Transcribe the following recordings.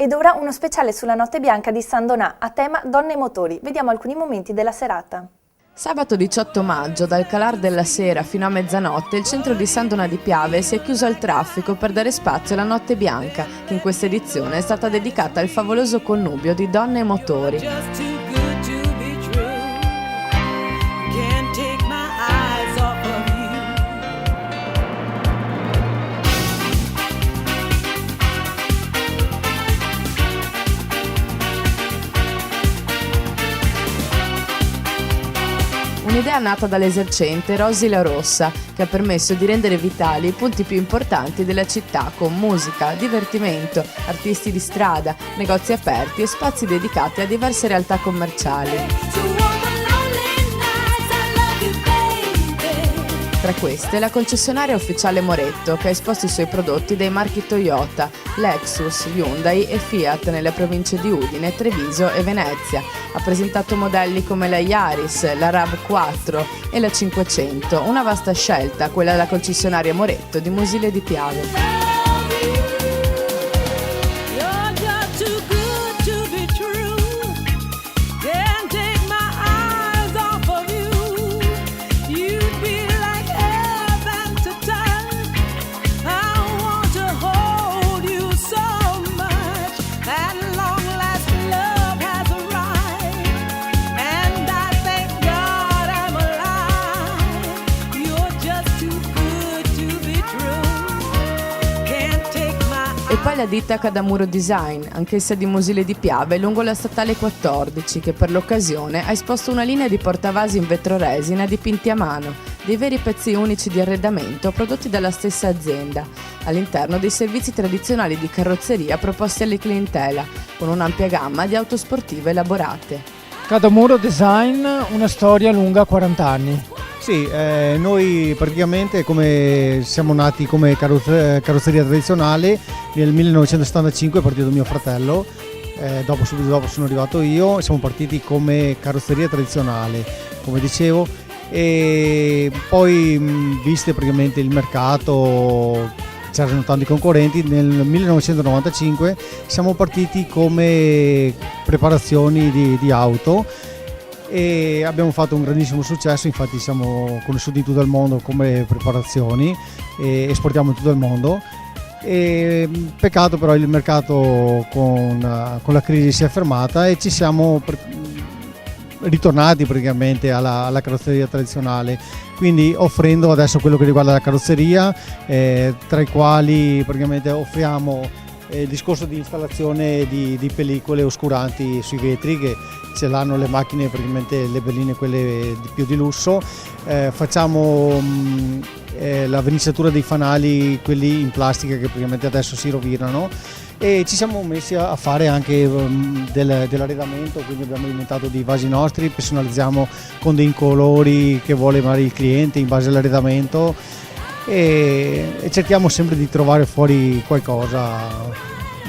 Ed ora uno speciale sulla Notte Bianca di San Donà a tema Donne e motori. Vediamo alcuni momenti della serata. Sabato 18 maggio, dal calar della sera fino a mezzanotte, il centro di San Donà di Piave si è chiuso al traffico per dare spazio alla Notte Bianca, che in questa edizione è stata dedicata al favoloso connubio di donne e motori. Un'idea nata dall'esercente Rosy La Rossa, che ha permesso di rendere vitali i punti più importanti della città con musica, divertimento, artisti di strada, negozi aperti e spazi dedicati a diverse realtà commerciali. Tra queste la concessionaria ufficiale Moretto, che ha esposto i suoi prodotti dai marchi Toyota, Lexus, Hyundai e Fiat nelle province di Udine, Treviso e Venezia. Ha presentato modelli come la Yaris, la RAV4 e la 500, una vasta scelta, quella della concessionaria Moretto di Musile di Piave. E poi la ditta Cadamuro Design, anch'essa di Musile di Piave, lungo la statale 14, che per l'occasione ha esposto una linea di portavasi in vetroresina dipinti a mano, dei veri pezzi unici di arredamento prodotti dalla stessa azienda, all'interno dei servizi tradizionali di carrozzeria proposti alle clientela, con un'ampia gamma di auto sportive elaborate. Cadamuro Design, una storia lunga 40 anni. Sì, noi praticamente siamo nati come carrozzeria tradizionale, nel 1975 è partito mio fratello, subito dopo sono arrivato io, siamo partiti come carrozzeria tradizionale, come dicevo, e poi viste praticamente il mercato, c'erano tanti concorrenti, nel 1995 siamo partiti come preparazioni di auto, e abbiamo fatto un grandissimo successo, infatti siamo conosciuti in tutto il mondo come preparazioni e esportiamo in tutto il mondo. E peccato però il mercato con la crisi si è fermata e ci siamo ritornati praticamente alla carrozzeria tradizionale, quindi offrendo adesso quello che riguarda la carrozzeria, tra i quali praticamente offriamo il discorso di installazione di pellicole oscuranti sui vetri, che ce l'hanno le macchine, praticamente le berline quelle più di lusso. Facciamo la verniciatura dei fanali, quelli in plastica, che praticamente adesso si rovinano, e ci siamo messi a fare anche dell'arredamento, quindi abbiamo alimentato dei vasi nostri, personalizziamo con dei colori che vuole magari il cliente in base all'arredamento, e cerchiamo sempre di trovare fuori qualcosa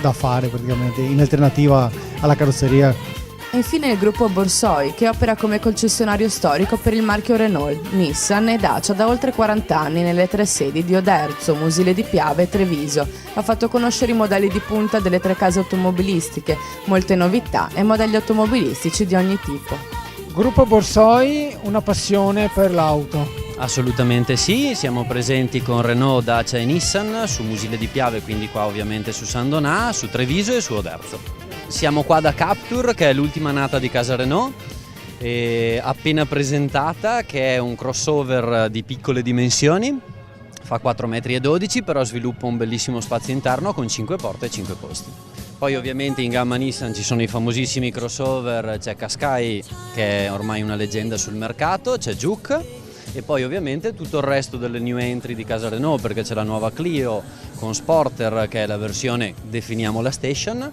da fare praticamente in alternativa alla carrozzeria. E infine il gruppo Borsoi, che opera come concessionario storico per il marchio Renault, Nissan e Dacia da oltre 40 anni nelle 3 sedi di Oderzo, Musile di Piave e Treviso. Ha fatto conoscere i modelli di punta delle 3 case automobilistiche, molte novità e modelli automobilistici di ogni tipo. Gruppo Borsoi, una passione per l'auto. Assolutamente sì, siamo presenti con Renault, Dacia e Nissan su Musile di Piave, quindi qua ovviamente su San Donà, su Treviso e su Oderzo. Siamo qua da Captur, che è l'ultima nata di casa Renault, appena presentata, che è un crossover di piccole dimensioni, fa 4,12 m, però sviluppa un bellissimo spazio interno con 5 porte e 5 posti. Poi ovviamente in gamma Nissan ci sono i famosissimi crossover, c'è Qashqai, che è ormai una leggenda sul mercato, c'è Juke, e poi ovviamente tutto il resto delle new entry di casa Renault, perché c'è la nuova Clio con Sporter, che è la versione, definiamola station,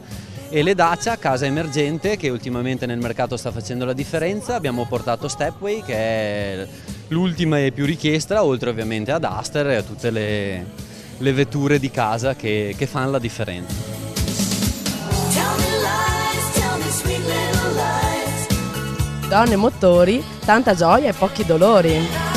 e le Dacia casa emergente, che ultimamente nel mercato sta facendo la differenza. Abbiamo portato Stepway, che è l'ultima e più richiesta, oltre ovviamente ad Duster e a tutte le vetture di casa che fanno la differenza. Donne e motori, tanta gioia e pochi dolori.